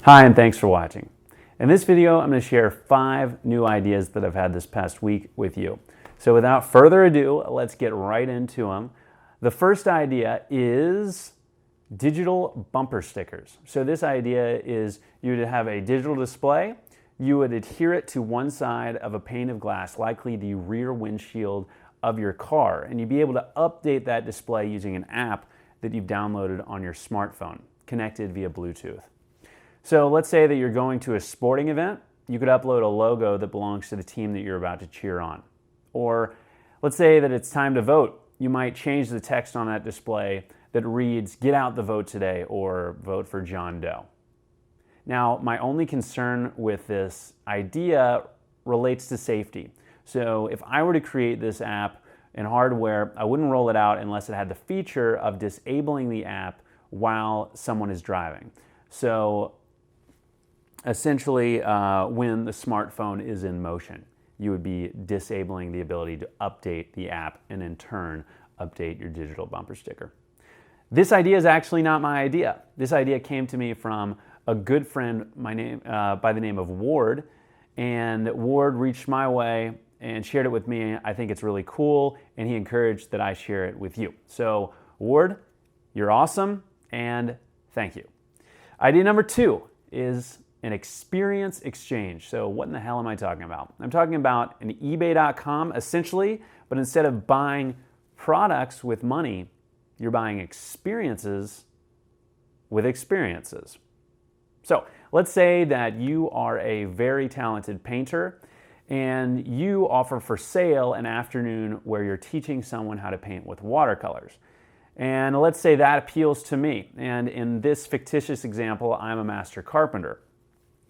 Hi, and thanks for watching. In this video, I'm going to share 5 new ideas that I've had this past week with you. So without further ado, let's get right into them. The first idea is digital bumper stickers. So this idea is you would have a digital display, you would adhere it to one side of a pane of glass, likely the rear windshield of your car, and you'd be able to update that display using an app that you've downloaded on your smartphone, connected via Bluetooth. So let's say that you're going to a sporting event. You could upload a logo that belongs to the team that you're about to cheer on. Or let's say that it's time to vote. You might change the text on that display that reads, "Get out the vote today," or "Vote for John Doe." Now, my only concern with this idea relates to safety. So if I were to create this app in hardware, I wouldn't roll it out unless it had the feature of disabling the app while someone is driving. So essentially, when the smartphone is in motion, you would be disabling the ability to update the app and in turn update your digital bumper sticker. This idea is actually not my idea. This idea came to me from a good friend by the name of Ward, and Ward reached my way and shared it with me. I think it's really cool, and he encouraged that I share it with you. So Ward, you're awesome, and thank you. Idea number 2 is an experience exchange. So what in the hell am I talking about? I'm talking about an eBay.com essentially, but instead of buying products with money, you're buying experiences with experiences. So let's say that you are a very talented painter and you offer for sale an afternoon where you're teaching someone how to paint with watercolors. And let's say that appeals to me. And in this fictitious example, I'm a master carpenter.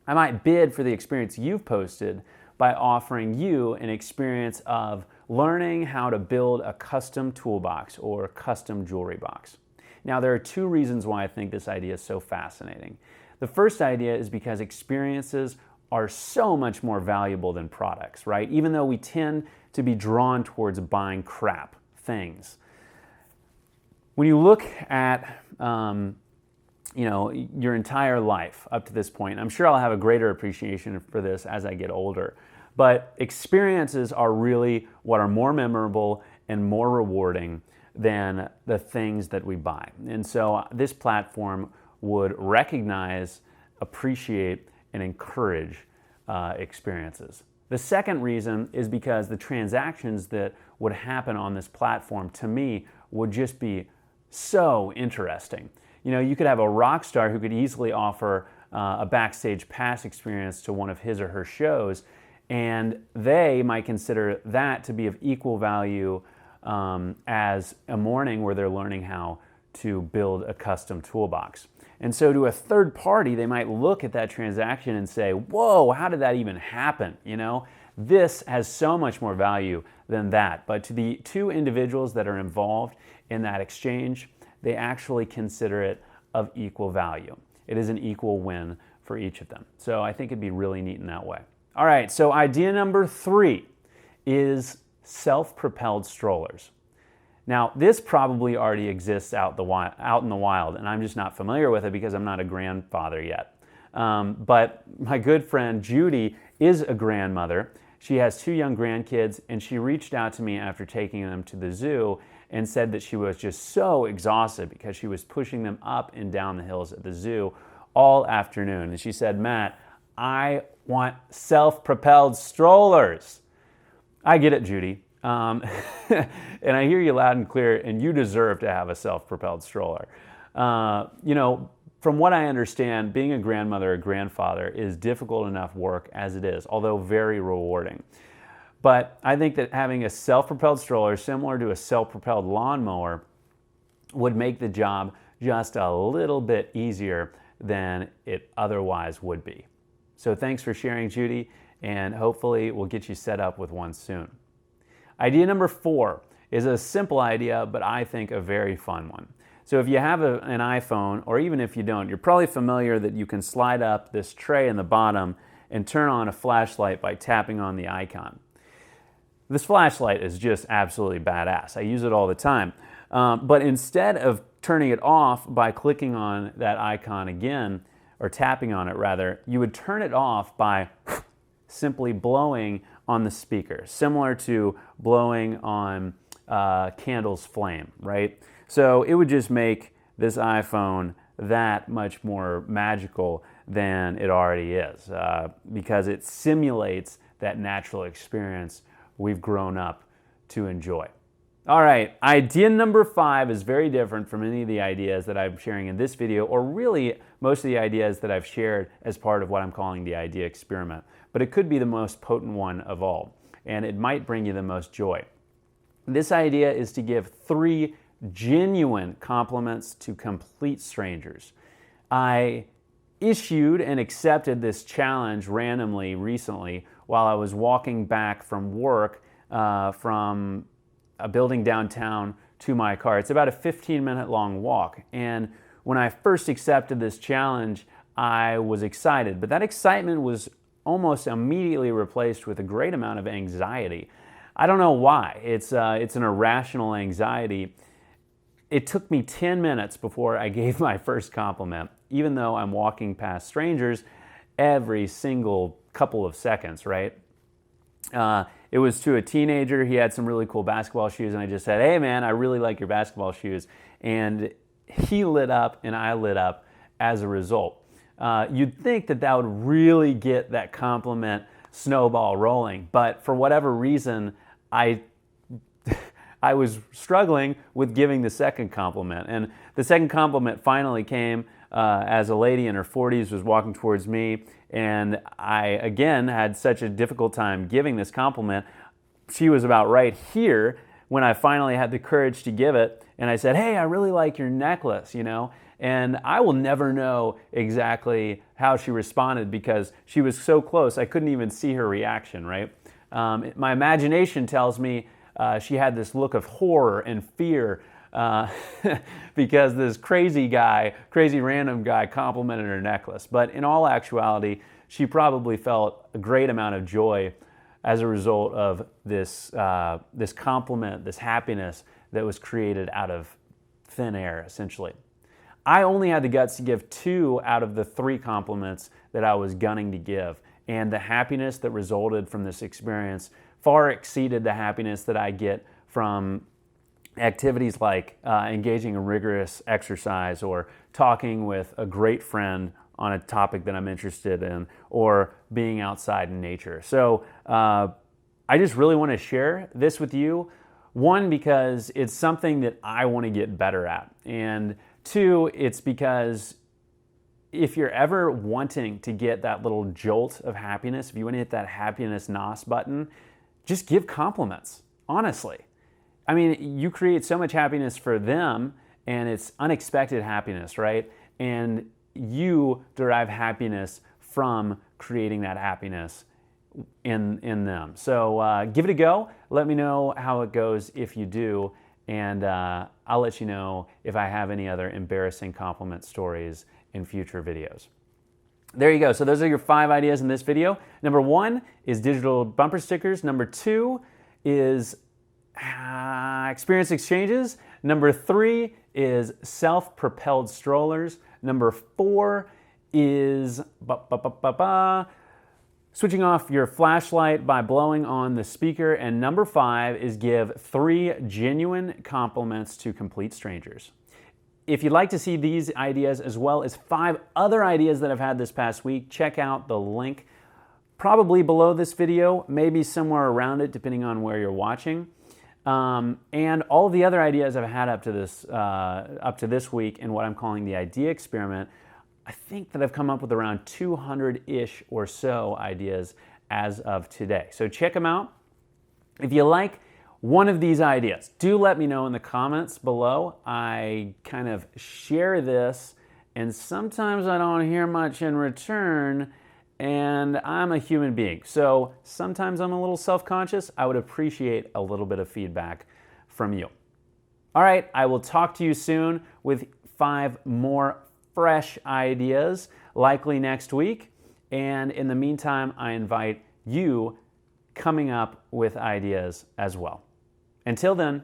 I might bid for the experience you've posted by offering you an experience of learning how to build a custom toolbox or custom jewelry box. Now, there are 2 reasons why I think this idea is so fascinating. The first idea is because experiences are so much more valuable than products, right? Even though we tend to be drawn towards buying crap things. When you look at your entire life up to this point, I'm sure I'll have a greater appreciation for this as I get older, but experiences are really what are more memorable and more rewarding than the things that we buy. And so this platform would recognize, appreciate, and encourage experiences. The second reason is because the transactions that would happen on this platform, to me, would just be so interesting. You know, you could have a rock star who could easily offer a backstage pass experience to one of his or her shows, and they might consider that to be of equal value as a morning where they're learning how to build a custom toolbox. And so to a third party, they might look at that transaction and say, whoa, how did that even happen? You know, this has so much more value than that. But to the 2 individuals that are involved in that exchange, they actually consider it of equal value. It is an equal win for each of them. So I think it'd be really neat in that way. All right, so idea number 3 is self-propelled strollers. Now, this probably already exists out in the wild, and I'm just not familiar with it because I'm not a grandfather yet. But my good friend Judy is a grandmother. She has 2 young grandkids, and she reached out to me after taking them to the zoo and said that she was just so exhausted because she was pushing them up and down the hills at the zoo all afternoon. And she said, "Matt, I want self-propelled strollers." I get it, Judy. And I hear you loud and clear, and you deserve to have a self-propelled stroller. From what I understand, being a grandmother or grandfather is difficult enough work as it is, although very rewarding. But I think that having a self-propelled stroller similar to a self-propelled lawnmower would make the job just a little bit easier than it otherwise would be. So thanks for sharing, Judy, and hopefully we'll get you set up with one soon. Idea number 4 is a simple idea, but I think a very fun one. So if you have an iPhone, or even if you don't, you're probably familiar that you can slide up this tray in the bottom and turn on a flashlight by tapping on the icon. This flashlight is just absolutely badass. I use it all the time. But instead of turning it off by clicking on that icon again, or tapping on it rather, you would turn it off by simply blowing on the speaker, similar to blowing on candle's flame, right? So it would just make this iPhone that much more magical than it already is, because it simulates that natural experience we've grown up to enjoy. All right, idea number 5 is very different from any of the ideas that I'm sharing in this video, or really most of the ideas that I've shared as part of what I'm calling the idea experiment. But it could be the most potent one of all, and it might bring you the most joy. This idea is to give 3 genuine compliments to complete strangers. I issued and accepted this challenge randomly recently while I was walking back from work from a building downtown to my car. It's about a 15-minute long walk. And when I first accepted this challenge, I was excited. But that excitement was almost immediately replaced with a great amount of anxiety. I don't know why. It's an irrational anxiety. It took me 10 minutes before I gave my first compliment, even though I'm walking past strangers every single couple of seconds, right? It was to a teenager. He had some really cool basketball shoes, and I just said, "Hey man, I really like your basketball shoes." And he lit up and I lit up as a result. You'd think that that would really get that compliment snowball rolling, but for whatever reason, I was struggling with giving the second compliment. And the second compliment finally came as a lady in her 40s was walking towards me, and I again had such a difficult time giving this compliment. She was about right here when I finally had the courage to give it, and I said, "Hey, I really like your necklace, you know?" And I will never know exactly how she responded because she was so close, I couldn't even see her reaction, right? My imagination tells me she had this look of horror and fear because this crazy random guy complimented her necklace. But in all actuality, she probably felt a great amount of joy as a result of this compliment, this happiness that was created out of thin air, essentially. I only had the guts to give 2 out of the 3 compliments that I was gunning to give, and the happiness that resulted from this experience far exceeded the happiness that I get from activities like engaging in rigorous exercise or talking with a great friend on a topic that I'm interested in, or being outside in nature. So I just really want to share this with you. 1, because it's something that I want to get better at, and 2, it's because if you're ever wanting to get that little jolt of happiness, if you want to hit that happiness NOS button, just give compliments, honestly. I mean, you create so much happiness for them, and it's unexpected happiness, right? And you derive happiness from creating that happiness in them. So give it a go. Let me know how it goes if you do, and I'll let you know if I have any other embarrassing compliment stories in future videos. There you go. So those are your 5 ideas in this video. Number 1 is digital bumper stickers. Number 2 is experience exchanges. Number 3 is self-propelled strollers. Number 4 is switching off your flashlight by blowing on the speaker. And number 5 is give 3 genuine compliments to complete strangers. If you'd like to see these ideas as well as 5 other ideas that I've had this past week, check out the link probably below this video, maybe somewhere around it depending on where you're watching. And all of the other ideas I've had up to this week in what I'm calling the idea experiment, I think that I've come up with around 200-ish or so ideas as of today. So check them out. If you like one of these ideas, do let me know in the comments below. I kind of share this, and sometimes I don't hear much in return, and I'm a human being. So sometimes I'm a little self-conscious. I would appreciate a little bit of feedback from you. All right, I will talk to you soon with 5 more fresh ideas, likely next week. And in the meantime, I invite you coming up with ideas as well. Until then,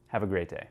have a great day.